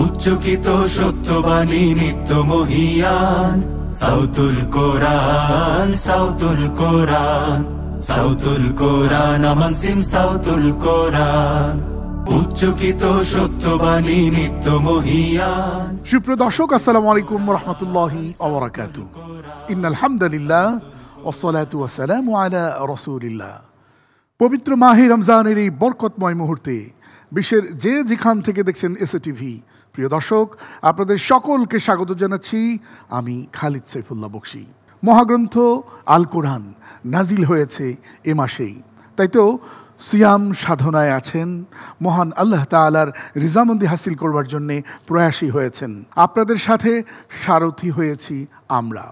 উচ্চকিত সত্যবাণী নিত্য মহিয়ান, সাউতুল কোরআন, সাউতুল কোরআন, সাউতুল কোরআন, আমান সিম সাউতুল কোরআন। উচ্চকিত সত্যবাণী নিত্য মহিয়ান। সুপ্রিয় দর্শক, আসসালামু আলাইকুম ওয়া রাহমাতুল্লাহি ওয়া বারাকাতুহু। ইন্নাল হামদালিল্লাহ ওয়াসসালাতু ওয়াসসালামু আলা রাসূলিল্লাহ। পবিত্র মাহে রমজানের এই বরকতময় মুহূর্তে বিশ্বের যে যেখান থেকে দেখছেন এসএ টিভি, প্রিয় দর্শক, আপনাদের সকলকে স্বাগত জানাচ্ছি। আমি খালিদ সাইফুল্লাহ বকশী। মহাগ্রন্থ আল কোরআন নাজিল হয়েছে এ মাসেই, তাই তো সিয়াম সাধনায় আছেন, মহান আল্লাহ তাআলার রিজামন্দি হাসিল করবার জন্যে প্রয়াসী হয়েছেন। আপনাদের সাথে সারথি হয়েছি আমরা।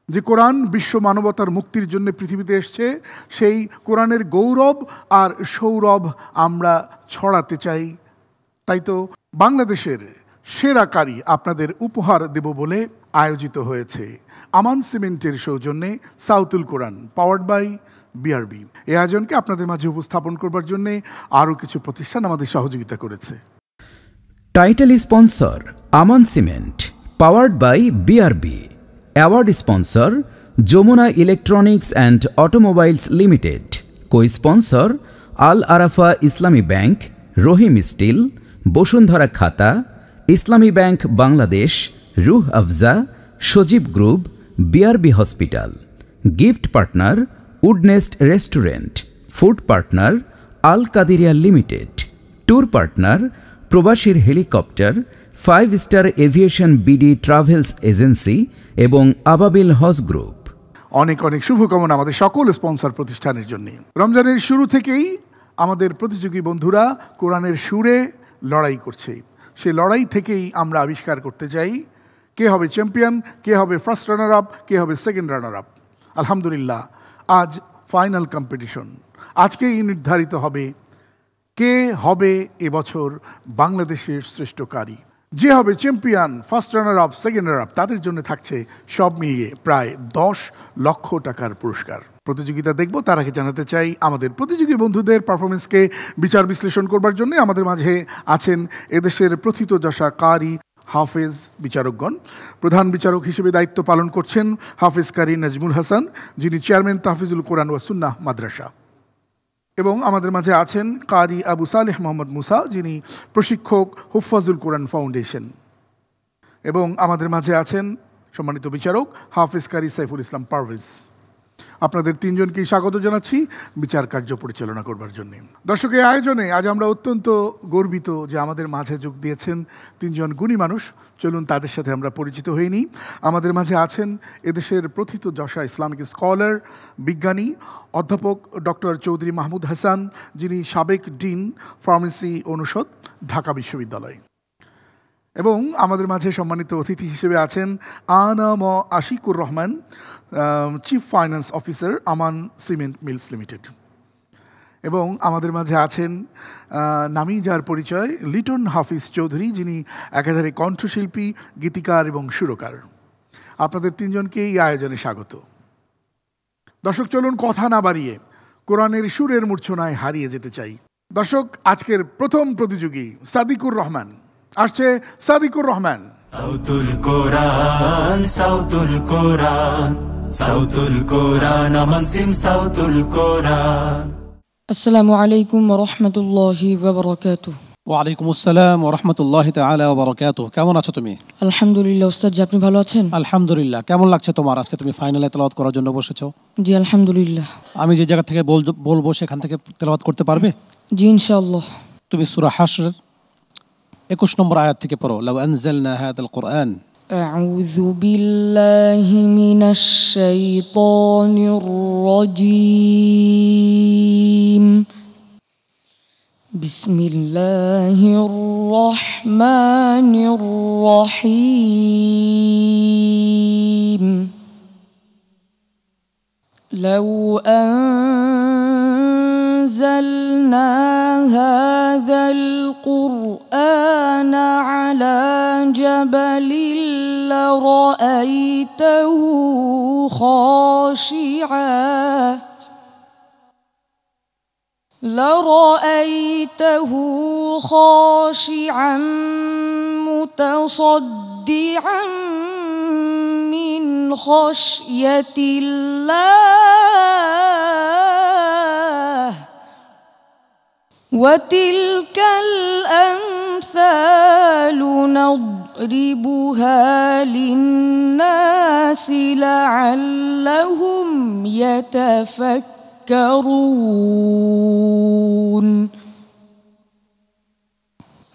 যে কোরআন বিশ্ব মানবতার মুক্তির জন্য পৃথিবীতে এসছে, সেই কোরআনের গৌরব আর সৌরভ আমরা ছড়াতে চাই। তাই তো বাংলাদেশের সেরা কারি আপনাদের উপহার দেব বলে আয়োজিত হয়েছে আমান সিমেন্টের সৌজন্যে সাউতুল কোরআন, পাওয়ার্ড বাই বিআরবি। এই আয়োজনকে আপনাদের মাঝে উপস্থাপন করবার জন্যে আরও কিছু প্রতিষ্ঠান আমাদের সহযোগিতা করেছে। Title sponsor Aman cement, powered by BRB. Award sponsor Jamuna electronics and automobiles limited. Co sponsor Al Arafah Islami bank, Rahim still, Bashundhara খাতা, ইসলামী bank Bangladesh, Rooh Afza, Sajeeb group, BRB hospital. Gift partner Woodnest restaurant. Food partner Al Qadiria limited. Tour partner প্রবাসীর helicopter, 5 star aviation BD travels agency এবং আবাবিল হজ group. অনেক অনেক শুভকামনা আমাদের সকল sponsor প্রতিষ্ঠানের জন্য। রমজানের শুরু থেকেই আমাদের প্রতিযোগী বন্ধুরা কোরআনের সুরে লড়াই করছে। সেই লড়াই থেকেই আমরা আবিষ্কার করতে চাই কে হবে চ্যাম্পিয়ন, কে হবে ফার্স্ট রানার আপ, কে হবে সেকেন্ড রানার আপ। আলহামদুলিল্লাহ, আজ ফাইনাল কম্পিটিশন। আজকেই নির্ধারিত হবে কে হবে এবছর বাংলাদেশের শ্রেষ্ঠ কারি। যে হবে champion, first runner up, second runner up, তাদের জন্য থাকছে সব মিলিয়ে প্রায় 10 লক্ষ টাকার পুরস্কার। প্রতিযোগিতা দেখব, তার আগে জানাতে চাই আমাদের প্রতিযোগী বন্ধুদের পারফরমেন্সকে বিচার বিশ্লেষণ করবার জন্য আমাদের মাঝে আছেন এদেশের প্রথিতযশা কারি, হাফেজ বিচারকগণ। প্রধান বিচারক হিসেবে দায়িত্ব পালন করছেন হাফেজ কারি নাজমুল হাসান, যিনি চেয়ারম্যান তাহফিজুল কোরআন ওয়া সুন্নাহ মাদ্রাসা। এবং আমাদের মাঝে আছেন কারি আবু সালেহ মোহাম্মদ মুসা, যিনি প্রশিক্ষক হুফাজুল কোরআন ফাউন্ডেশন। এবং আমাদের মাঝে আছেন সম্মানিত বিচারক হাফেজ কারি সাইফুল ইসলাম পারভেজ। আপনাদের তিনজনকেই স্বাগত জানাচ্ছি বিচার কার্য পরিচালনা করবার জন্য। দর্শক, এই আয়োজনে আজ আমরা অত্যন্ত গর্বিত যে আমাদের মাঝে যোগ দিয়েছেন তিনজন গুণী মানুষ। চলুন তাদের সাথে আমরা পরিচিত হয়ে নিই। আমাদের মাঝে আছেন এদেশের প্রথিতযশা ইসলামিক স্কলার, বিজ্ঞানী, অধ্যাপক ডক্টর চৌধুরী মাহমুদ হাসান, যিনি সাবেক ডিন ফার্মেসি অনুষদ, ঢাকা বিশ্ববিদ্যালয়। এবং আমাদের মাঝে সম্মানিত অতিথি হিসেবে আছেন Anam Ashikur Rahman, chief finance officer, Aman cement mills limited. এবং আমাদের মাঝে আছেন নামী যার পরিচয় লিটন হাফিজ চৌধুরী, যিনি একাধারে কণ্ঠশিল্পী, গীতিকার এবং সুরকার। আপনাদের তিনজনকে এই আয়োজনে স্বাগত। দর্শক, চলুন কথা না বাড়িয়ে কোরআনের সুরের মূর্ছনায় হারিয়ে যেতে চাই। দর্শক, আজকের প্রথম প্রতিযোগী সাদিকুর রহমান আসছে। সাদিকুর রহমান। সাউতুল কোরআন, সাউতুল কোরআন, সাউতুল কোরআন, আমান সিম সাউতুল কোরআন। আসসালামু আলাইকুম ওয়া রাহমাতুল্লাহি ওয়া বারাকাতুহু। ওয়া আলাইকুম আসসালাম ওয়া রাহমাতুল্লাহি তাআলা ওয়া বারাকাতুহু। কেমন আছো তুমি? আলহামদুলিল্লাহ উস্তাদ, আপনি ভালো আছেন? আলহামদুলিল্লাহ। কেমন লাগছে তোমার? আজকে তুমি ফাইনালে তেলাওয়াত করার জন্য বসেছো। জি আলহামদুলিল্লাহ। আমি যে জায়গা থেকে বলবো সেখান থেকে তেলাওয়াত করতে পারবে? জি ইনশাআল্লাহ। তুমি সূরা হাশর 21 নম্বর আয়াত থেকে পড়ো। লাউ আনজালনা হাযাল কুরআন। আউযু বিল্লাহি মিনাশ শাইতানির রাজীম। বিসমিল্লাহির রহমানির রহিম। লাউ أنزلنا هذا القرآن على جبل لرأيته خاشعا لرأيته خاشعا متصدعا من خشية الله وتلك الأمثال نضربها للناس لعلهم يتفكرون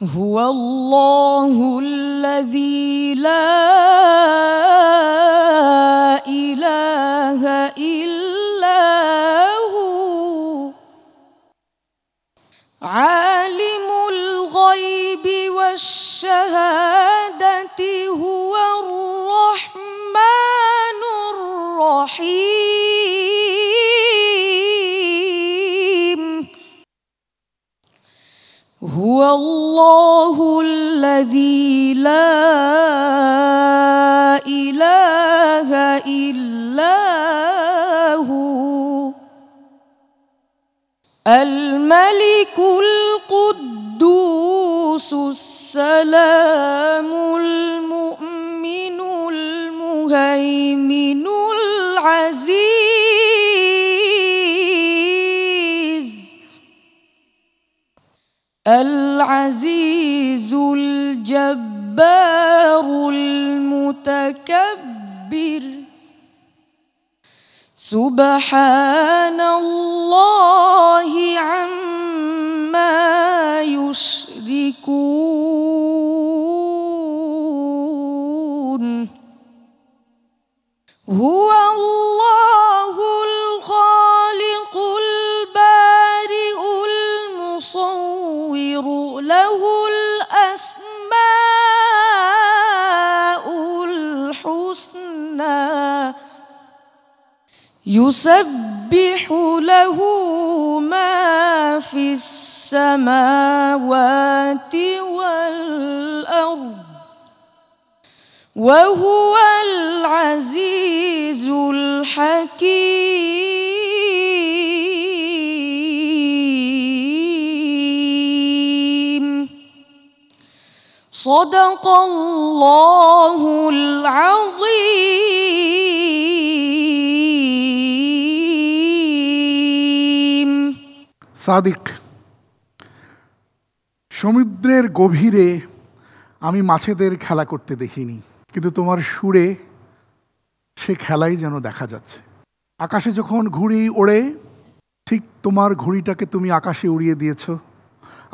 هو الله الذي لا إله إلا هو عالم الغيب والشهادة هو الرحمن الرحيم هو الله الذي لا إله إلا هو الملك القدوس السلام المؤمن المهيمن العزيز الجبار المتكبر سبحان الله عما يشركون هو الله الخالق البارئ المصور له الأسماء الحسنى يسبح له ما في السماوات والأرض وهو العزيز الحكيم صدق الله العظيم সাদিক, সমুদ্রের গভীরে আমি মাছেদের খেলা করতে দেখিনি, কিন্তু তোমার সুরে সে খেলাই যেন দেখা যাচ্ছে। আকাশে যখন ঘুড়ি ওড়ে, ঠিক তোমার ঘুড়িটাকে তুমি আকাশে উড়িয়ে দিয়েছ,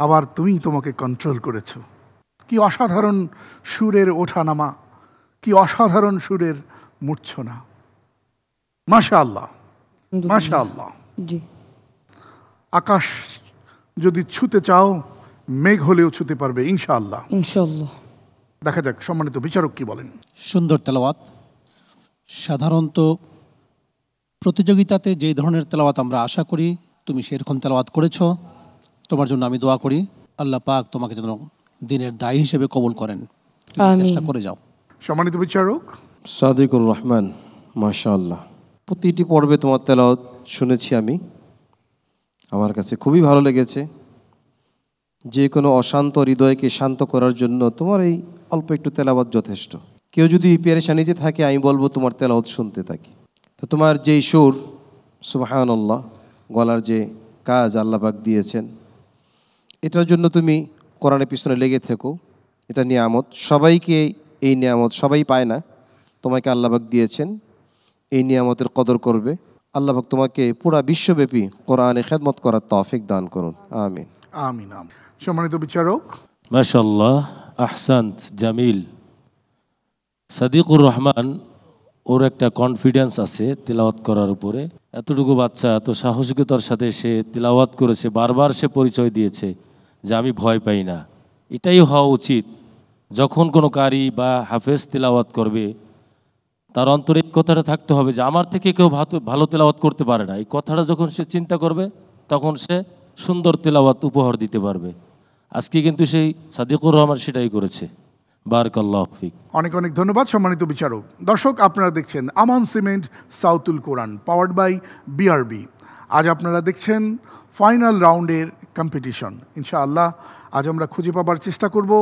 আবার তুমি তোমাকে কন্ট্রোল করেছ। কি অসাধারণ সুরের ওঠানামা, কি অসাধারণ সুরের মূর্ছনা। মাশাআল্লাহ, মাশাআল্লাহ। জি আকাশ যদি ছুতে চাও, মেঘ হলেও ছুতে পারবে ইনশাআল্লাহ। ইনশাআল্লাহ। দেখা যাক সম্মানিত বিচারক কি বলেন। সুন্দর তেলাওয়াত। সাধারণত প্রতিযোগিতাতে যেই ধরনের তেলাওয়াত আমরা আশা করি, তুমি সেরকম তেলাওয়াত করেছ। তোমার জন্য আমি দোয়া করি আল্লাহ পাক তোমাকে যেন দিনের দায়ী হিসেবে কবুল করেন। তুমি আমিন। চেষ্টা করে যাও। সম্মানিত বিচারক সাদিকুর রহমান, মাশাআল্লাহ। প্রতিটি পর্বে তোমার তেলাওয়াত শুনেছি আমি, আমার কাছে খুবই ভালো লেগেছে। যে কোনো অশান্ত হৃদয়কে শান্ত করার জন্য তোমার এই অল্প একটু তেলাওয়াত যথেষ্ট। কেউ যদি পেরেশানিতে থাকে, আমি বলবো তোমার তেলাওয়াত শুনতে থাকি। তো তোমার যেই সুর, সুবহানাল্লাহ, গলার যে কাজ আল্লাহ পাক দিয়েছেন, এটার জন্য তুমি কোরআনের পিছনে লেগে থেকো। এটা নিয়ামত, সবাইকে এই নিয়ামত সবাই পায় না, তোমাকে আল্লাহ পাক দিয়েছেন। এই নিয়ামতের কদর করবে। আল্লাহ পাক তোমাকে পুরা বিশ্বব্যাপী কোরআনে খেদমত করার তৌফিক দান করুন। আমিন আমিন আমিন। সম্মানিত বিচারক মাশাআল্লাহ, আহসান্ত, জামিল। সাদিকুর রহমান, ওর একটা কনফিডেন্স আছে তিলাওয়াত করার উপরে। এতটুকু বাচ্চা এত সাহসিকতার সাথে সে তিলাওয়াত করেছে, বারবার সে পরিচয় দিয়েছে যে আমি ভয় পাই না। এটাই হওয়া উচিত। যখন কোনো কারি বা হাফেজ তিলাওয়াত করবে, তার অন্তরে এই কথাটা থাকতে হবে যে আমার থেকে কেউ ভালো তেলাওয়াত করতে পারে না। এই কথাটা যখন সে চিন্তা করবে, তখন সে সুন্দর তেলাওয়াত উপহার দিতে পারবে। আজকে কিন্তু সেই সাদিকুর রহমান সেটাই করেছে। বারাকাল্লাহু ফিক। অনেক অনেক ধন্যবাদ সম্মানিত বিচারক। দর্শক, আপনারা দেখছেন Aman cement Sautul Quran, powered by BRB. আজ আপনারা দেখছেন ফাইনাল রাউন্ডের কম্পিটিশন। ইনশাআল্লাহ আজ আমরা খুঁজে পাবার চেষ্টা করব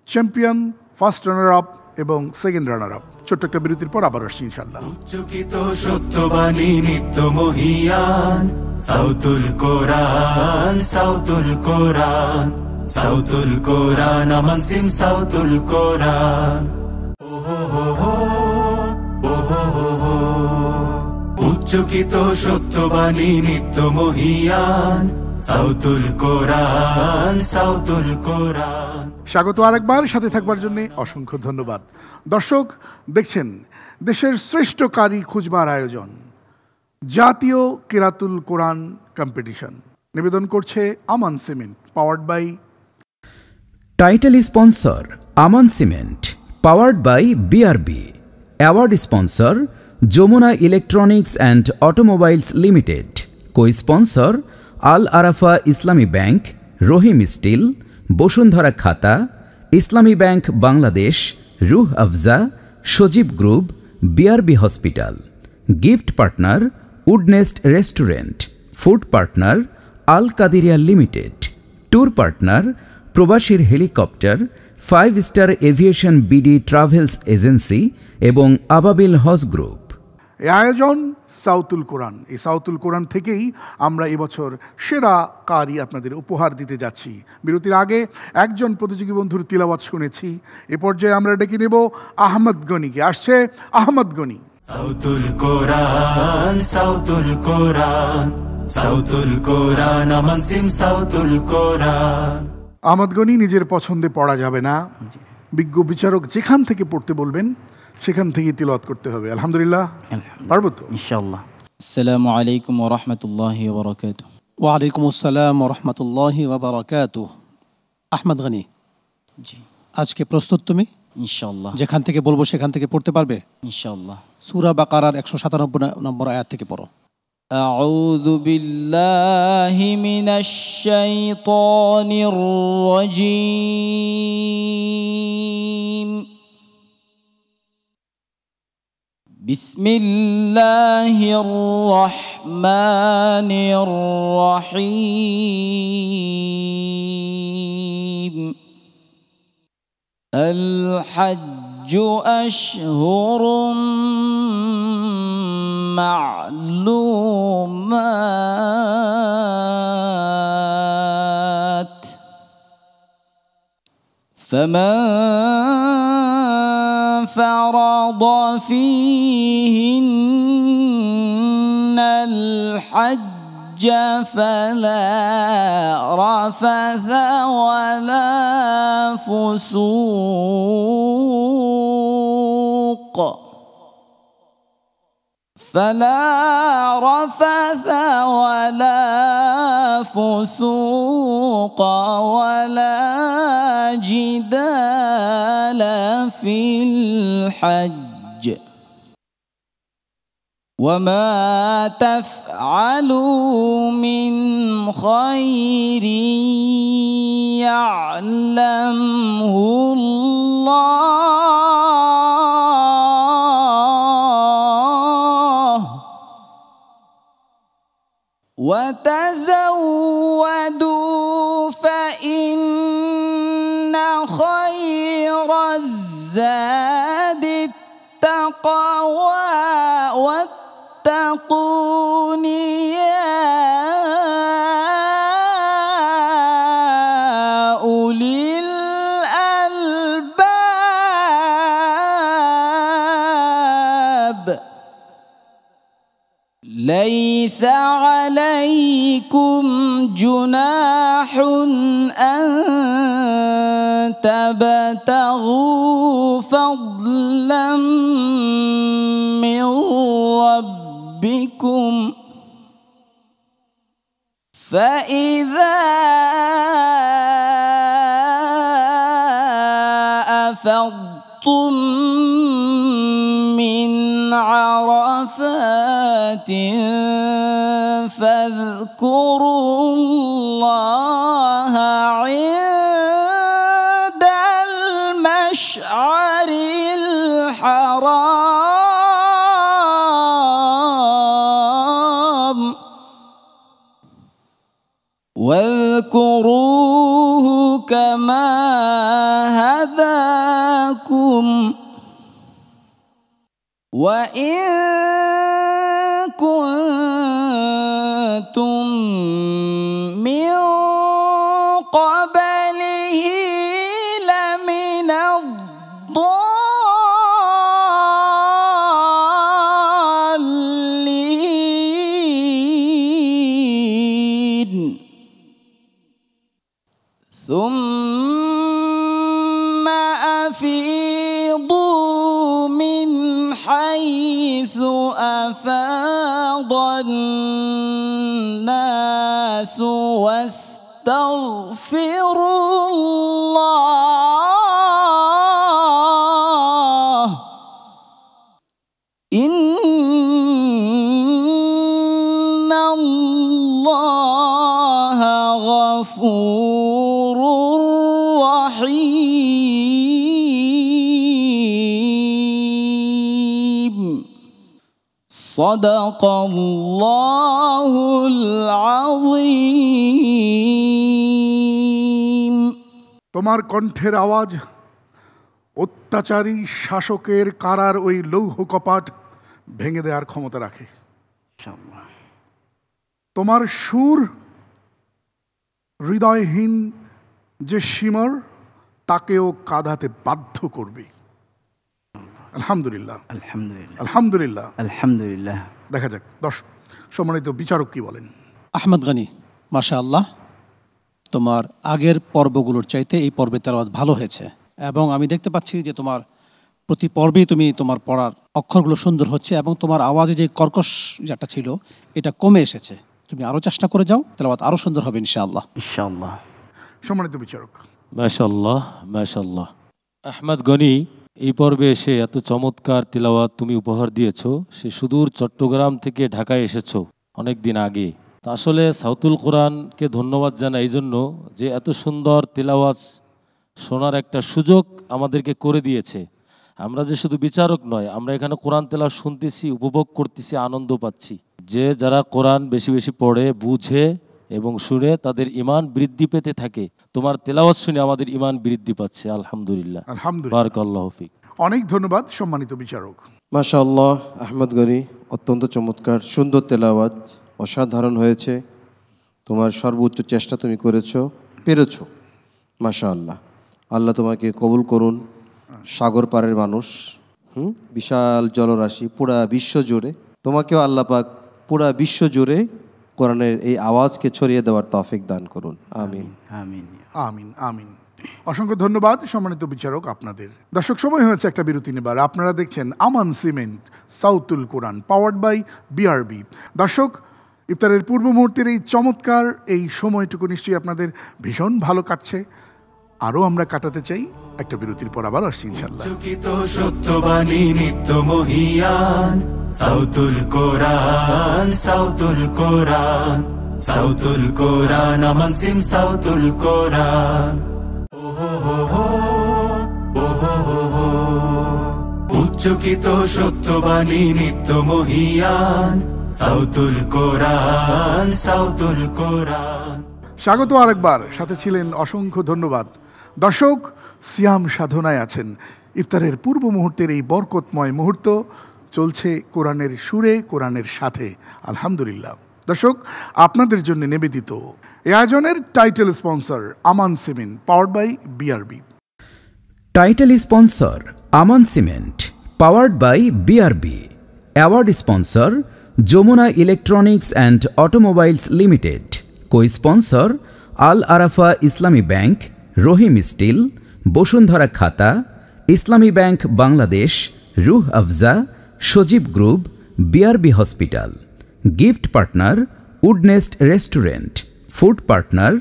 চ্যাম্পিয়ন, ফার্স্ট রানার আপ এবং সেকেন্ড রানার আপ। ছোট্ট একটা বিরতির পর আবার আসছি ইনশাআল্লাহ। উচ্চকিত সত্যবাণী নিত্য মহিয়ান, সাউতুল কোরআন, সাউতুল কোরআন, সাউতুল কোরআন, আমান সিম সাউতুল কোরআন। উচ্চকিত সত্যবাণী নিত্য মহিয়ান, সাউতুল কোরআন, সাউতুল কোরআন। স্বাগত আরেকবার, সাথে থাকবার জন্য অসংখ্য ধন্যবাদ। দর্শক দেখছেন দেশের শ্রেষ্ঠ কারি খুঁজবার আয়োজন জাতীয় কিরাতুল কোরআন কম্পিটিশন। নিবেদন করছে Aman cement, powered by title sponsor Aman cement, powered by BRB. Award sponsor Jamuna electronics and automobiles limited. Co sponsor Al Arafah Islami bank, Rahim still, Bashundhara খাতা, ইসলামী bank Bangladesh, Rooh Afza, Sajeeb group, BRB hospital. Gift partner Woodnest restaurant. Food partner Al Qadiria limited. Tour partner প্রবাসীর helicopter, 5 star aviation BD travels agency এবং আবাবিল হজ group. এই আয়োজন সাউতুল কোরআন। এই সাউতুল কোরআন থেকেই আমরা এবছর সেরা কারি আপনাদের উপহার দিতে যাচ্ছি। বিরতির আগে একজন প্রতিযোগী বন্ধুর তিলাওয়াত শুনেছি। এ পর্যায়ে আমরা ডেকে নেব আহমদ গনিকে। আসছে আহমদ গনি। সাউতুল কোরআন, সাউতুল কোরআন, সাউতুল কোরআন, আমান সিম সাউতুল কোরআন। আহমদ গনি, নিজের পছন্দে পড়া যাবে না, বিজ্ঞ বিচারক যেখান থেকে পড়তে বলবেন সেখান থেকে তিলাওয়াত করতে হবে। আলহামদুলিল্লাহ, পারবো তো? ইনশাআল্লাহ। আসসালামু আলাইকুম ওয়া রাহমাতুল্লাহি ওয়া বারাকাতুহু। ওয়া আলাইকুম আসসালাম ওয়া রাহমাতুল্লাহি ওয়া বারাকাতুহু। আহমদ গনি, জি, আজকে প্রস্তুত তুমি? ইনশাআল্লাহ। যেখান থেকে বলবো সেখান থেকে পড়তে পারবে? ইনশাআল্লাহ। সূরা বাকারার 197 নম্বর আয়াত থেকে পড়ো। আউযু বিল্লাহি মিনাশ শাইতানির রাজীম। বিসমিল্লাহির রহমানির রহিম। আল হাজ্জু আশহুরুম মা'লুমাত। فمن فرض فيهن الحج فلا رفث ولا فسوق ولا فسوق ولا جدال في الحج وما تفعلوا من خير يعلمه الله وتزودوا فإن خير الزاد التقوى واتقون يا أولي الألباب ليس عليكم جناح أن تبتغوا فضلا من ربكم فإذا أفضتم من عرفات فاذكروا الله عند المشعر الحرام فاذكروه كما هداكم وإن كنتم من قبله لمن الضالين ثم أفيضوا من حيث أفاض الناس واستغفروا الله إن الله غفور رحيم صدق الله العظيم তোমার কণ্ঠের আওয়াজ অত্যাচারী শাসকের কারার ওই লৌহ কপাট ভেঙে দেওয়ার ক্ষমতা রাখে। তোমার সুর হৃদয়হীন যে শিমর তাকেও কাঁদাতে বাধ্য করবে। আলহামদুলিল্লাহ, আলহামদুলিল্লাহ, আলহামদুলিল্লাহ, আলহামদুলিল্লাহ। দেখা যাক দর্শক সম্মানিত বিচারক কি বলেন। আহমদ গনি, মাশাআল্লাহ, তোমার আগের পর্বগুলোর চাইতে এই পর্বে তেলাওয়াত ভালো হয়েছে এবং আমি দেখতে পাচ্ছি যে তোমার প্রতি পর্বেই তুমি তোমার পড়ার অক্ষরগুলো সুন্দর হচ্ছে এবং তোমার আওয়াজে যে কর্কশ যেটা ছিল এটা কমে এসেছে। তুমি আরও চেষ্টা করে যাও, তেলাওয়াত আরও সুন্দর হবে ইনশাআল্লাহ। ইনশাআল্লাহ। সম্মানিত বিচারক। মাশাআল্লাহ, মাশাআল্লাহ। আহমদ গনি, এই পর্বে এসে এত চমৎকার তিলাওয়াত তুমি উপহার দিয়েছো। সে সুদূর চট্টগ্রাম থেকে ঢাকায় এসেছো অনেক দিন আগে। তা আসলে সাউতুল কোরআনকে ধন্যবাদ জানাই এই জন্য যে এত সুন্দর তিলাওয়াত শোনার একটা সুযোগ আমাদেরকে করে দিয়েছে। আমরা যে শুধু বিচারক নয়, আমরা এখানে কোরআন তেলাওয়াত শুনতেছি, উপভোগ করতেছি, আনন্দ পাচ্ছি। যে যারা কোরআন বেশি বেশি পড়ে, বুঝে এবং শুনে তাদের ঈমান বৃদ্ধি পেতে থাকে। তোমার তেলাওয়াত শুনে আমাদের ঈমান বৃদ্ধি পাচ্ছে। আলহামদুলিল্লাহ, আলহামদুলিল্লাহ, বারাকাল্লাহু ফিক। অনেক ধন্যবাদ সম্মানিত বিচারক। মাশাআল্লাহ, আহমদ গনি, অত্যন্ত চমৎকার, সুন্দর তেলাওয়াত, অসাধারণ হয়েছে। তোমার সর্বোচ্চ চেষ্টা তুমি পেরেছো। মাশাআল্লাহ, আল্লাহ তোমাকে কবুল করুন। সাগর পাড়ের মানুষ, বিশাল জলরাশি পুরা বিশ্ব জুড়ে, তোমাকেও আল্লাহ পাক পুরা বিশ্ব জুড়ে কোরআনের এই আওয়াজকে ছড়িয়ে দেওয়ার তৌফিক দান করুন। আমিন, আমিন, আমিন, আমিন। অসংখ্য ধন্যবাদ সম্মানিত বিচারক আপনাদের। দর্শক, সময় হয়েছে একটা বিরতি নেবার। আপনারা দেখছেন Aman cement Sautul Quran, powered by BRB. দর্শক, ইফতারের পূর্ব মুহূর্তের এই চমৎকার এই সময়টুকু নিশ্চয়ই আপনাদের ভীষণ ভালো কাটছে। আরও আমরা কাটাতে চাই। একটা বিরতির পর আবার আসছি ইনশাআল্লাহ। চকিত সত্যবাণী নিত্য মহিয়ান সাউতুল কোরআন, সাউতুল কোরআন, সাউতুল কোরআন, আমান সিম সাউতুল কোরআন। উচ্চকিত সত্যবাণী নিত্য মহিয়ান সাউতুল কোরআন, সাউতুল কোরআন। স্বাগত আরেকবার, সাথে ছিলেন অসংখ্য ধন্যবাদ। দর্শক, সিয়াম সাধনায় আছেন। ইফতারের পূর্ব মুহূর্তের এই বরকতময় মুহূর্ত চলছে কোরআনের সুরে, কোরআনের সাথে। আলহামদুলিল্লাহ। দর্শক, আপনাদের জন্য নিবেদিত এই আয়োজনের title sponsor Aman cement, powered by BRB. Title sponsor Aman cement, powered by BRB. Award sponsor Jamuna electronics and automobiles limited. Co sponsor Al Arafah Islami bank, Rahim still, Bashundhara খাতা, ইসলামী bank Bangladesh, Rooh Afza, Sajeeb group, BRB hospital. Gift partner Woodnest restaurant. Food partner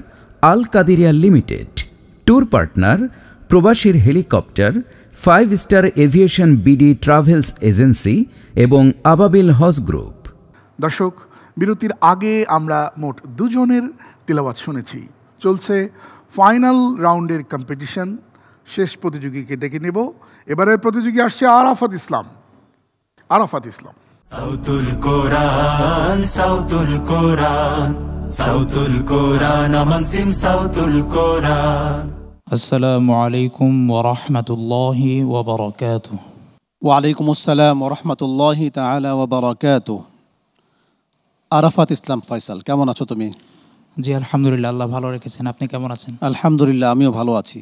Al Qadiria limited. Tour partner প্রবাসীর helicopter, 5 star aviation BD travels agency এবং আবাবিল হজ group. দর্শক, বিরতির আগে আমরা মোট 2 জনের তিলাওয়াত শুনেছি। চলছে ফাইনাল রাউন্ডের কম্পিটিশন। শেষ প্রতিযোগীকে ডেকে নেব। এবারের প্রতিযোগী আসছে আরাফাত ইসলাম। আরাফাত ইসলাম। সাউতুল কোরআন, সাউতুল কোরআন, সাউতুল কোরআন আমানসিম সাউতুল কোরআন। আসসালামু আলাইকুম ওয়া রাহমাতুল্লাহি ওয়া বারাকাতুহু। ওয়ালাইকুম আসসালাম ওয়া রাহমাতুল্লাহি তাআলা ওয়া বারাকাতুহু। আরাফাত ইসলাম ফয়সাল, কেমন আছো তুমি? জি আলহামদুলিল্লাহ, আল্লাহ ভালো রেখেছেন। আপনি কেমন আছেন? আলহামদুলিল্লাহ, আমিও ভালো আছি।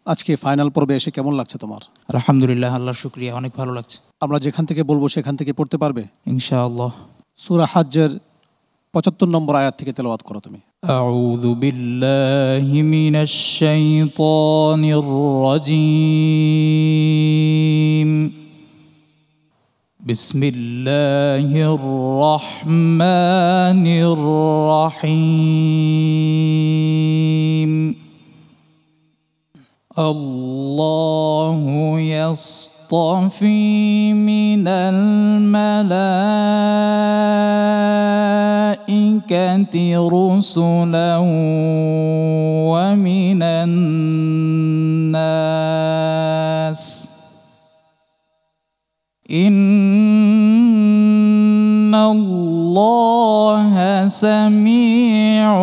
আজকে ফাইনাল পর্বে এসে কেমন লাগছে তোমার? আলহামদুলিল্লাহ, আল্লাহর শুকরিয়া, অনেক ভালো লাগছে। আমরা যেখান থেকে বলবো সেখান থেকে পড়তে পারবে ইনশাআল্লাহ। সূরা হাজ্জের ৭৫ নম্বর আয়াত থেকে তেলাওয়াত করো তুমি। আউযু বিল্লাহি মিনাশ শাইতানির রাজীম। বিসমিল্লাহির রহমানির রহিম। আল্লাহু ইয়াসতাফি মিনাল মালাইকাতি রুসুলান ওয়া মিনান নাস। ইন্নাল্লাহা সামিউন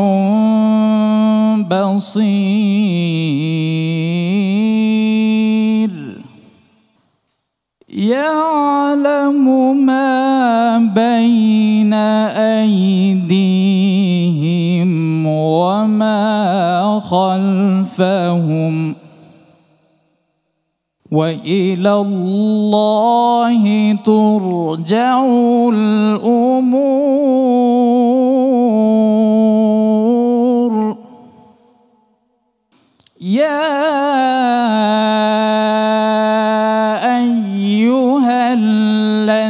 বাসীর। ইয়ালামু মা বাইনা আইদিহিম ওয়া মা খালফাহুম ওয়া ইলাল্লাহি তুরজাউল উমুর। ইয়া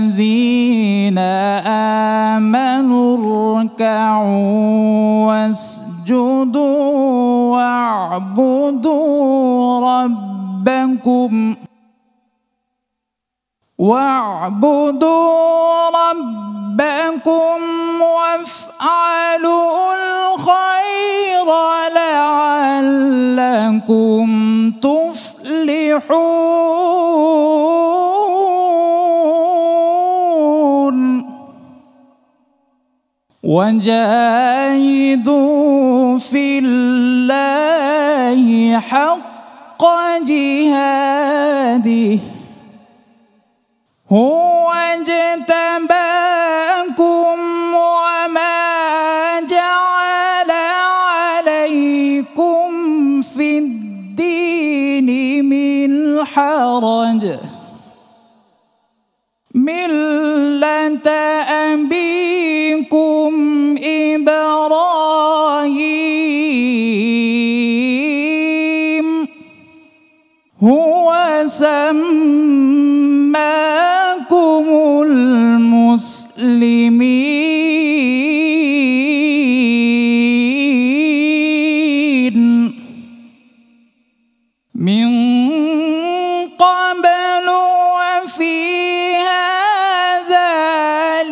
আইয়ুহাল্লাযীনা আমানু রুকউ ওয়াসজুদু ওয়া'বুদু ربكم وافعلوا الخير لعلكم تفلحون وجاهدوا في الله حق جهاده هو اجتباكم وما جعل عليكم في الدين من حرج ملة أبيكم إبراهيم هو سماكم المسلمين من قبل وفي هذا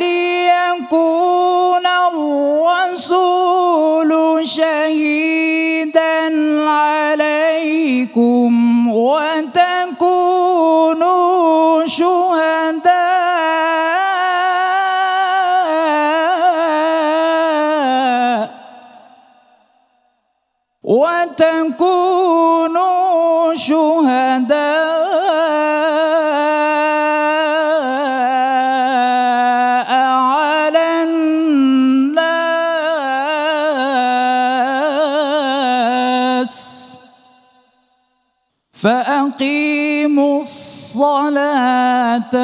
ليكون الرسول شهيدا عليكم وتكونوا شهداء على الناس فأقيموا الصلاة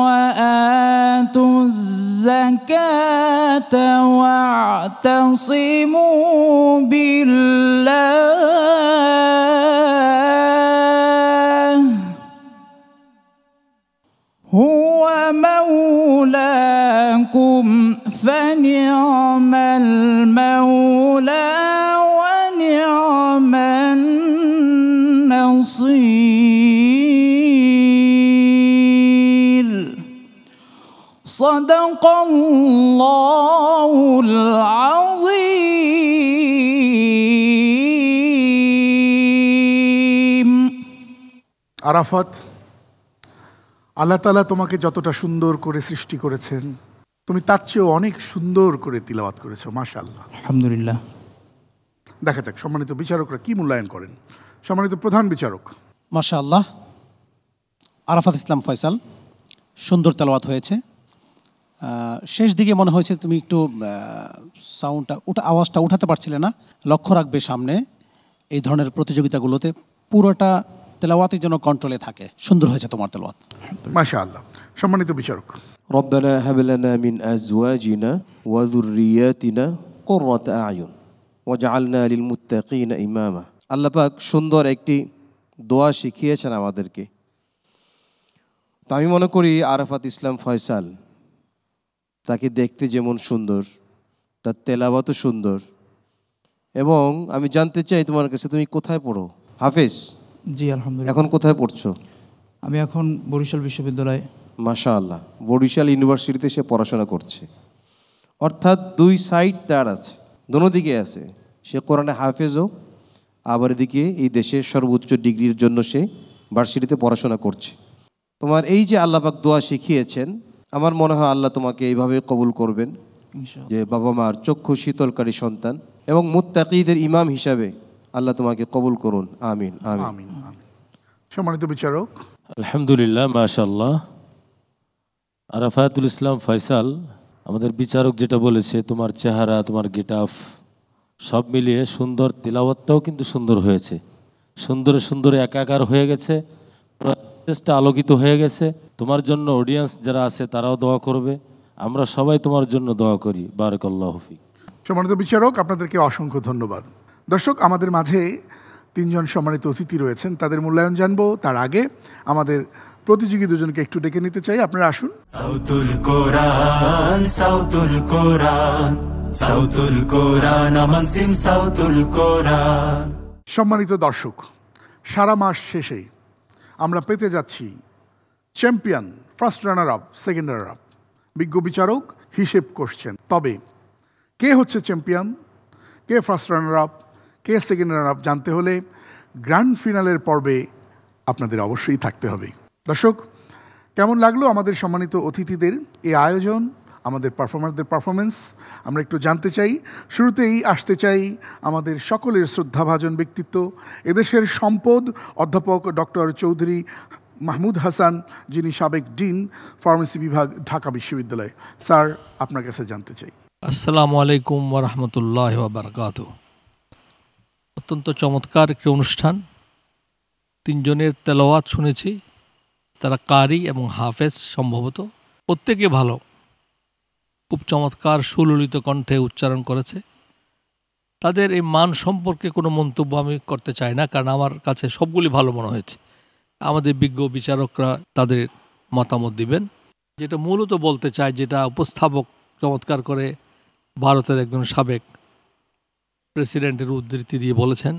وآتوا الزكاة واعتصموا بالله هو مولاكم فنعم المولى ونعم النصير صدق الله العظيم। আরাফাত, আল্লাহ তাআলা তোমাকে যতটা সুন্দর করে সৃষ্টি করেছেন তুমি তার চেয়েও অনেক সুন্দর করে তিলাওয়াত করেছো, মাশাআল্লাহ। আলহামদুলিল্লাহ। দেখা যাক সম্মানিত বিচারকরা কি মূল্যায়ন করেন। সম্মানিত প্রধান বিচারক। মাশাআল্লাহ, আরাফাত ইসলাম ফয়সাল, সুন্দর তেলাওয়াত হয়েছে। শেষ দিকে মনে হয়েছে তুমি একটু আওয়াজটা উঠাতে পারছিলে না। লক্ষ্য রাখবে সামনে এই ধরনের প্রতিযোগিতাগুলোতে পুরোটা তেলাওয়াতের জন্য কন্ট্রোলে থাকে। সুন্দর হয়েছে তোমার তেলাওয়াত, মাশাআল্লাহ। সম্মানিত বিচারক। রব্বানা হাব লানা মিন আজওয়াজিনা ওয়া যুররিয়াতিনা কুররাতা আয়ুন ওয়াজআলনা লিল মুত্তাকিনা ইমামা। আল্লাহ পাক সুন্দর একটি দোয়া শিখিয়েছেন আমাদেরকে। তো আমি মনে করি আরাফাত ইসলাম ফয়সাল, তাকে দেখতে যেমন সুন্দর, তার তেলাওয়াতও সুন্দর। এবং আমি জানতে চাই তোমার কাছে, তুমি কোথায় পড়ো? হাফেজ? জি আলহামদুলিল্লাহ। এখন কোথায় পড়ছো? আমি এখন বরিশাল বিশ্ববিদ্যালয়ে। মাশাআল্লাহ, বরিশাল ইউনিভার্সিটিতে সে পড়াশোনা করছে। অর্থাৎ দুই সাইড তার আছে, দোনো দিকে আছে। সে কোরআনে হাফেজও, আবার এদিকে এই দেশের সর্বোচ্চ ডিগ্রির জন্য সে ভার্সিটিতে পড়াশোনা করছে। তোমার এই যে আল্লাহ পাক দোয়া শিখিয়েছেন, আমার মনে হয় আল্লাহ তোমাকে এইভাবে কবুল করবেন যে বাবা মার চক্ষু শীতলকারী সন্তান এবং মুত্তাকিদের ইমাম হিসাবে আল্লাহ তোমাকে কবুল করুন। আমিন আমিন আমিন। সম্মানিত বিচারক। আলহামদুলিল্লাহ, মাশাআল্লাহ। আরাফাতুল ইসলাম ফয়সাল, আমাদের বিচারক যেটা বলেছে, তোমার চেহারা, তোমার গেটআপ সব মিলিয়ে সুন্দর, তিলাওয়াতটাও কিন্তু সুন্দর হয়েছে। সুন্দরে সুন্দরে একাকার হয়ে গেছে, চেষ্টা আলোকিত হয়ে গেছে। তোমার জন্য অডিয়েন্স যারা আছে তারাও দোয়া করবে, আমরা সবাই তোমার জন্য দোয়া করি। বারাকাল্লাহু ফিক। সম্মানিত বিচারক, আপনাদেরকে অসংখ্য ধন্যবাদ। দর্শক, আমাদের মাঝে 3 জন সম্মানিত অতিথি রয়েছেন, তাদের মূল্যায়ন জানবো। তার আগে আমাদের প্রতিযোগী দুজনকে একটু ডেকে নিতে চাই, আপনারা আসুন। সাউতুল কোরআন, সাউতুল কোরআন, সাউতুল কোরআন, আমান সিম সাউতুল কোরআন। সম্মানিত দর্শক, সারা মাস শেষে আমরা পেতে যাচ্ছি champion, first runner up, second runner up. বিজ্ঞ বিচারক হিসেব করছেন। তবে কে হচ্ছে চ্যাম্পিয়ন, কে ফার্স্ট রানার আপ, কে সেকেন্ড রানার আপ জানতে হলে গ্র্যান্ড ফিনালের পর্বে আপনাদের অবশ্যই থাকতে হবে। দর্শক, কেমন লাগলো আমাদের সম্মানিত অতিথিদের এই আয়োজন, আমাদের পারফর্মারদের পারফরমেন্স আমরা একটু জানতে চাই। শুরুতেই আসতে চাই আমাদের সকলের শ্রদ্ধাভাজন ব্যক্তিত্ব, এদেশের সম্পদ, অধ্যাপক ডক্টর চৌধুরী মাহমুদ হাসান, যিনি সাবেক ডিন, ফার্মেসি বিভাগ, ঢাকা বিশ্ববিদ্যালয়। স্যার, আপনার কাছে জানতে চাই। আসসালামু আলাইকুম ওয়া রাহমাতুল্লাহি ওয়া বারাকাতুহু। অত্যন্ত চমৎকার একটি অনুষ্ঠান। 3 জনের তেলাওয়াত শুনেছি, তারা কারি এবং হাফেজ সম্ভবত, প্রত্যেকে ভালো, খুব চমৎকার সুললিত কণ্ঠে উচ্চারণ করেছে। তাদের এই মান সম্পর্কে কোনো মন্তব্য আমি করতে চাই না, কারণ আমার কাছে সবগুলি ভালো মনে হয়েছে। আমাদের বিজ্ঞ বিচারকরা তাদের মতামত দিবেন। যেটা মূলত বলতে চাই, যেটা উপস্থাপক চমৎকার করে ভারতের একজন সাবেক প্রেসিডেন্টের উদ্ধৃতি দিয়ে বলেছেন,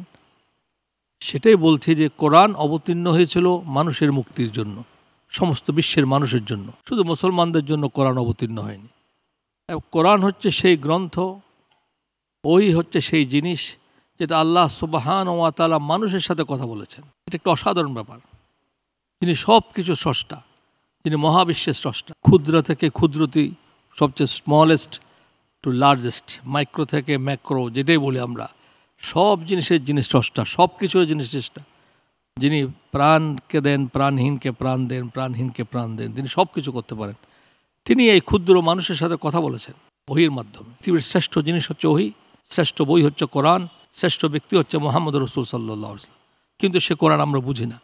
সেটাই বলছি যে কোরআন অবতীর্ণ হয়েছিল মানুষের মুক্তির জন্য, সমস্ত বিশ্বের মানুষের জন্য, শুধু মুসলমানদের জন্য কোরআন অবতীর্ণ হয়নি। কোরআন হচ্ছে সেই গ্রন্থ, ওই হচ্ছে সেই জিনিস যেটা আল্লাহ সুবহানাহু ওয়া তাআলা মানুষের সাথে কথা বলেছেন। এটা একটা অসাধারণ ব্যাপার। যিনি সব কিছু স্রষ্টা, যিনি মহাবিশ্বের স্রষ্টা, ক্ষুদ্র থেকে ক্ষুদ্রতি, সবচেয়ে স্মলেস্ট টু লার্জেস্ট, মাইক্রো থেকে ম্যাক্রো, যেটাই বলি আমরা, সব জিনিসের জিনিস স্রষ্টা, সব কিছুর জিনিস চেষ্টা, যিনি প্রাণকে দেন, প্রাণহীনকে প্রাণ দেন, প্রাণহীনকে প্রাণ দেন, তিনি সব কিছু করতে পারেন। তিনি এই ক্ষুদ্র মানুষের সাথে কথা বলেছেন ওহীর মাধ্যমে। পৃথিবীর শ্রেষ্ঠ জিনিস হচ্ছে ওহী, শ্রেষ্ঠ বই হচ্ছে কোরআন, শ্রেষ্ঠ ব্যক্তি হচ্ছে মুহাম্মদ রাসূল সাল্লাল্লাহু আলাইহি ওয়াসাল্লাম। কিন্তু সে কোরআন আমরা বুঝি না।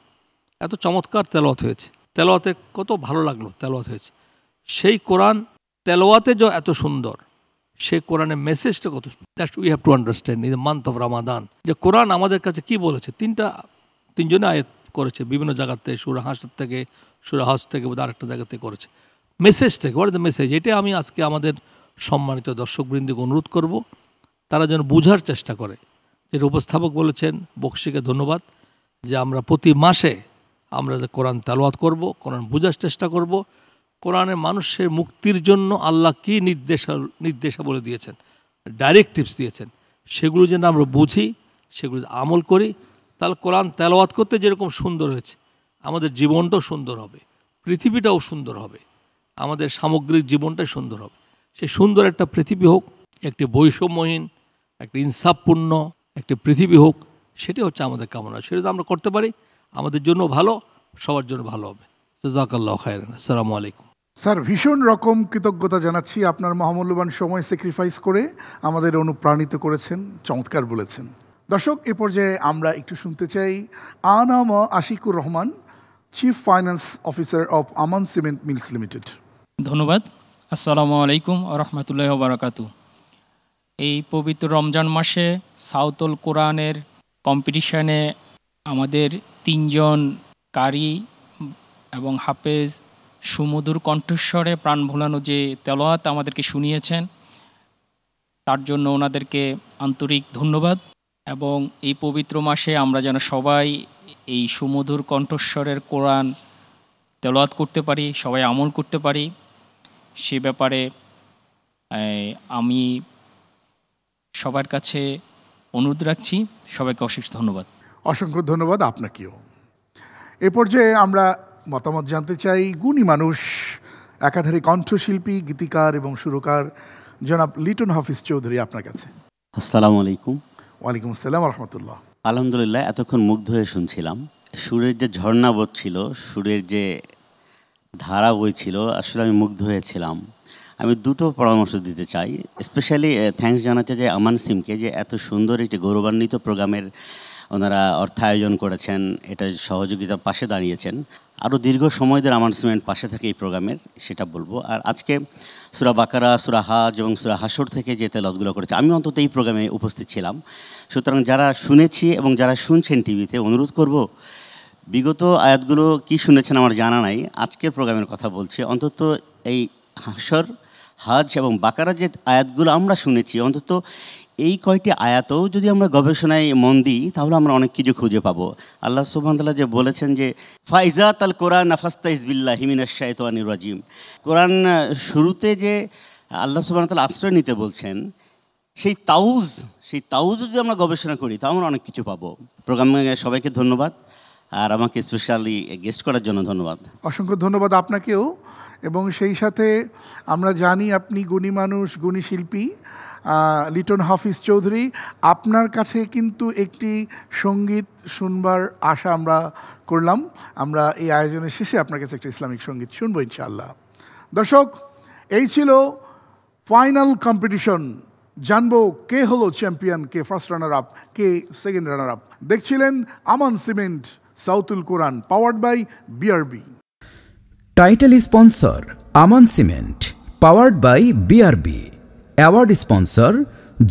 এত চমৎকার তেলাওয়াত হয়েছে, তেলাওয়াতে কত ভালো লাগলো, তেলাওয়াত হয়েছে। সেই কোরআন তেলাওয়াতে যে এত সুন্দর, সেই কোরআনের মেসেজটা কত, that we have to understand in the month of Ramadan, যে কোরআন আমাদের কাছে কি বলেছে। 3 জনে আয়াত করেছে বিভিন্ন জায়গাতে, সূরা হাসর থেকে, সূরা হজ থেকে, বোধহয় আরেকটা জায়গাতে করেছে। মেসেজ থেকে, হোয়াট ইজ দ্য মেসেজ, এটা আমি আজকে আমাদের সম্মানিত দর্শকবৃন্দকে অনুরোধ করব, তারা যেন বোঝার চেষ্টা করে। যেটা উপস্থাপক বলেছেন, বক্সিকে ধন্যবাদ, যে আমরা প্রতি মাসে আমরা যে কোরআন তেলাওয়াত করব, কোরআন বোঝার চেষ্টা করব, কোরআনে মানুষের মুক্তির জন্য আল্লাহ কী নির্দেশাবলী দিয়েছেন, ডাইরেক্টিভস দিয়েছেন, সেগুলো যেন আমরা বুঝি, সেগুলো আমল করি। তাহলে কোরআন তেলাওয়াত করতে যেরকম সুন্দর হয়েছে, আমাদের জীবনটাও সুন্দর হবে, পৃথিবীটাও সুন্দর হবে, আমাদের সামগ্রিক জীবনটাই সুন্দর হবে। সে সুন্দর একটা পৃথিবী হোক, একটি বৈষম্যহীন, একটি ইনসাফপূর্ণ একটি পৃথিবী হোক, সেটা হচ্ছে আমাদের কামনা। সেটা যদি আমরা করতে পারি আমাদের জন্য ভালো, সবার জন্য ভালো হবে। জাযাকাল্লাহু খায়রান। আসসালামু আলাইকুম। স্যার, ভীষণ রকম কৃতজ্ঞতা জানাচ্ছি, আপনার মহামূল্যবান সময় স্যাক্রিফাইস করে আমাদের অনুপ্রাণিত করেছেন, চমৎকার বলেছেন। দর্শক, এ পর্যায়ে আমরা একটু শুনতে চাই Anam Ashikur Rahman, chief finance officer of Aman cement mills limited. ধন্যবাদ। আসসালামু আলাইকুম ওয়া রাহমাতুল্লাহি ওয়া বারাকাতুহু। এই পবিত্র রমজান মাসে সাউতুল কোরআনের কম্পিটিশনে আমাদের 3 জন কারি এবং হাফেজ সুমধুর কণ্ঠস্বরে প্রাণ ভোলানো যে তেলাওয়াত আমাদেরকে শুনিয়েছেন, তার জন্য ওনাদেরকে আন্তরিক ধন্যবাদ। এবং এই পবিত্র মাসে আমরা যেন সবাই এই সুমধুর কণ্ঠস্বরের কোরআন তেলাওয়াত করতে পারি, সবাই আমল করতে পারি, সে ব্যাপারে আমি সবার কাছে অনুরোধ রাখছি। সবাইকে অশেষ ধন্যবাদ। অসংখ্য ধন্যবাদ আপনাকেও। এ পর্যায়ে আমরা মতামত জানতে চাই গুণী মানুষ, একাধারে কণ্ঠশিল্পী, গীতিকার এবং সুরকার জনাব লিটন হাফিজ চৌধুরী, আপনার কাছে। আসসালামু আলাইকুম। ওয়ালাইকুম আসসালাম রহমতুল্লাহ। আলহামদুলিল্লাহ, এতক্ষণ মুগ্ধ হয়ে শুনছিলাম। সুরের যে ঝর্ণা বচ্ছিল, সুরের যে ধারা বইছিল, আসলে আমি মুগ্ধ হয়েছিলাম। আমি দুটো পরামর্শ দিতে চাই। স্পেশালি থ্যাঙ্কস জানাতে চাই আমান সিমকে, যে এত সুন্দর একটি গৌরবান্বিত প্রোগ্রামের ওনারা অর্থায়োজন করেছেন, এটা সহযোগিতার পাশে দাঁড়িয়েছেন। আরও দীর্ঘ সময় ধরে আমান সিমেন্ট পাশে থাকে এই প্রোগ্রামের, সেটা বলবো। আর আজকে সূরা বাকারা, সূরা হাজ এবং সূরা হাশর থেকে যে তেলাওয়াতগুলো করেছে, আমি অন্তত এই প্রোগ্রামে উপস্থিত ছিলাম। সুতরাং যারা শুনেছি এবং যারা শুনছেন টিভিতে, অনুরোধ করব, বিগত আয়াতগুলো কি শুনেছেন আমার জানা নাই, আজকের প্রোগ্রামের কথা বলছি, অন্তত এই হাশর, হাজ এবং বাকারা যে আয়াতগুলো আমরা শুনেছি, অন্তত এই কয়টি আয়াতও যদি আমরা গবেষণায় মন দিই, তাহলে আমরা অনেক কিছু খুঁজে পাবো। আল্লাহ সুবহানাহু ওয়া তাআলা যে বলেছেন যে ফাইজাত আল কোরআন ফাস্তাইজ বিল্লাহি মিনাশ শাইতানির রাজিম, কোরআন শুরুতে যে আল্লাহ সুবহানাহু ওয়া তাআলা আশ্রয় নিতে বলছেন, সেই তাউজ যদি আমরা গবেষণা করি, তাহলে আমরা অনেক কিছু পাবো। প্রোগ্রামে সবাইকে ধন্যবাদ, আর আমাকে স্পেশালি গেস্ট করার জন্য ধন্যবাদ। অসংখ্য ধন্যবাদ আপনাকেও। এবং সেই সাথে আমরা জানি আপনি গুণী মানুষ, গুণী শিল্পী লিটন হাফিজ চৌধুরী। আপনার কাছে কিন্তু একটি সঙ্গীত শুনবার আশা আমরা করলাম। আমরা এই আয়োজনের শেষে আপনার কাছে একটা ইসলামিক সঙ্গীত শুনবো ইনশাআল্লাহ। দর্শক, এই ছিল ফাইনাল কম্পিটিশন। জানবো কে হলো চ্যাম্পিয়ন, কে ফার্স্ট রানার আপ, কে সেকেন্ড রানার আপ। দেখছিলেন Aman cement Sautul Quran, powered by BRB. Title sponsor Aman cement, powered by BRB. Award sponsor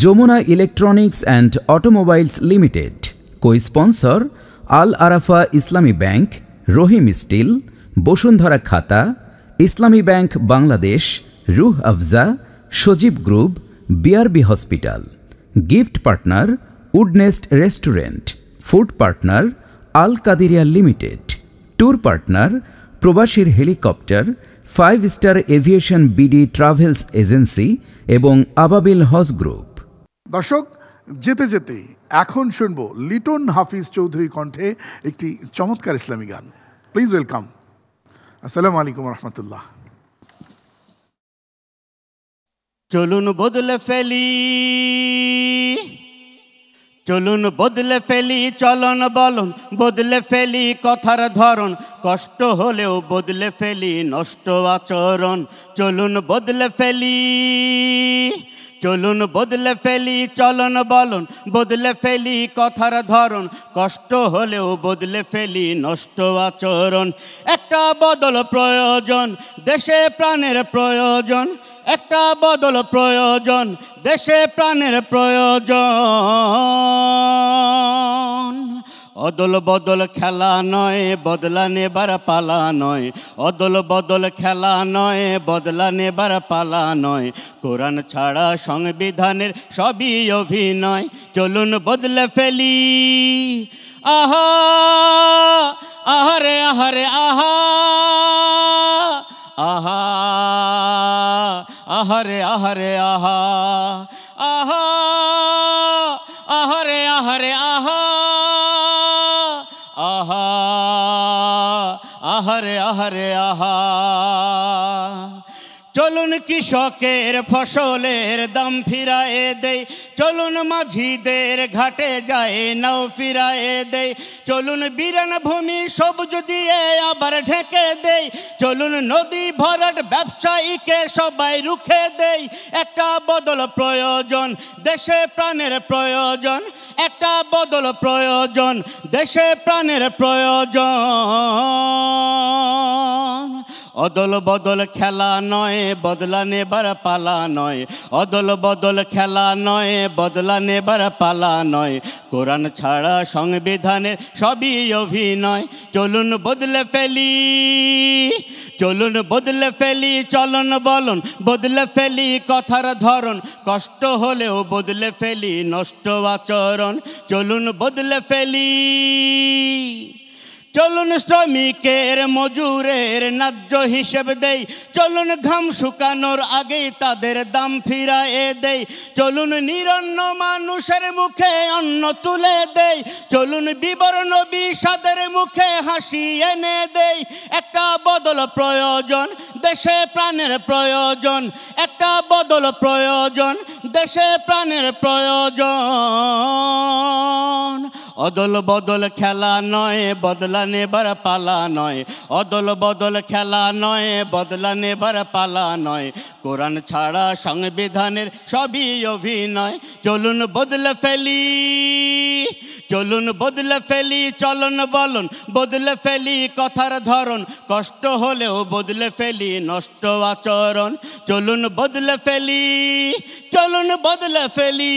Jamuna electronics and automobiles limited. Co sponsor Al Arafah Islami bank, Rahim still, Bashundhara খাতা, ইসলামী bank Bangladesh, Rooh Afza, Sajeeb group, BRB hospital. Gift partner Woodnest restaurant. Food partner Al Qadiria limited. Tour partner প্রবাসীর helicopter, 5 star aviation BD travels agency এবং আবাবিল হজ group. দর্শক, যেতে যেতে এখন শুনবো লিটন হাফিজ চৌধুরী কণ্ঠে একটি চমৎকার ইসলামী গান। Please welcome. আসসালামু আলাইকুম রহমতুল্লাহ। চলুন বদলে ফেলি, চলুন বদলে ফেলি চলন বলন, বদলে ফেলি কথার ধরন, কষ্ট হলেও বদলে ফেলি নষ্ট আচরণ। চলুন বদলে ফেলি, চলুন বদলে ফেলি চলন বলন, বদলে ফেলি কথার ধরন, কষ্ট হলেও বদলে ফেলি নষ্ট আচরণ। একটা বদল প্রয়োজন, দেশে প্রাণের প্রয়োজন, একটা বদল প্রয়োজন, দেশে প্রাণের প্রয়োজন। অদল বদল খেলা নয়, বদলা নেবার পালা নয়, অদল বদল খেলা নয়, বদলা নেবার পালা নয়। কোরআন ছাড়া সংবিধানের সবই অভিনয়। চলুন বদলে ফেলি, আহা আহারে আহারে আহা, আহা আহারে আহারে আহা, আহা আহারে আহারে আহা, আহা আহারে আহারে আহা। চলুন কৃষকের ফসলের দাম ফিরায়ে দেই, চলুন মাঝিদের ঘাটে যায় নাও ফিরায়ে দেই, চলুন বিরান ভূমি সবুজ দিয়ে আবার ঢেকে দেই, চলুন নদী ভরাট ব্যবসায়ীকে সবাই রুখে দেই। একটা বদল প্রয়োজন, দেশে প্রাণের প্রয়োজন, একটা বদল প্রয়োজন, দেশে প্রাণের প্রয়োজন। অদল বদল খেলা নয়, বদলা নেবার পালা নয়, অদল বদল খেলা নয়, বদলা নেবার পালা নয়। কোরআন ছাড়া সংবিধানের সবই অভিনয়। চলুন বদলে ফেলি, চলুন বদলে ফেলি, চলন বলন বদলে ফেলি কথার ধরন, কষ্ট হলেও বদলে ফেলি নষ্ট আচরণ। চলুন বদলে ফেলি, চলুন শ্রমিকের মজুরের ন্যায্য হিসেব দেই, চলুন ঘাম শুকানোর আগেই তাদের দাম ফিরায়ে দেই, চলুন নিরন্ন মানুষের মুখে অন্ন তুলে দেই, চলুন বিবর্ণ বিষাদের মুখে হাসি এনে দেই। একটা বদল প্রয়োজন, দেশে প্রাণের প্রয়োজন, একটা বদল প্রয়োজন, দেশে প্রাণের প্রয়োজন। অদল বদল খেলা নয়, বদলা নেবার পালা নয়, অদল বদল খেলা নয়, বদলা নেবার পালা নয়। কোরআন ছাড়া সংবিধানের সবই অভিনয়। চলুন বদলে ফেলি, চলুন বদলে ফেলি, চলন বলন বদলে ফেলি কথার ধরন, কষ্ট হলেও বদলে ফেলি নষ্ট আচরণ। চলুন বদলে ফেলি, চলুন বদলে ফেলি।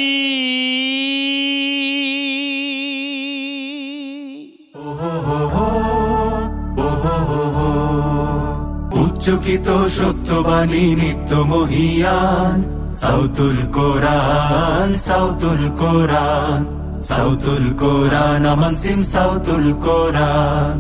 উচ্চকিত সত্যবাণী নিত্য মহিয়ান, সাউতুল কোরআন, সাউতুল কোরআন, সাউতুল কোরআন, আমান সিম সাউতুল কোরআন।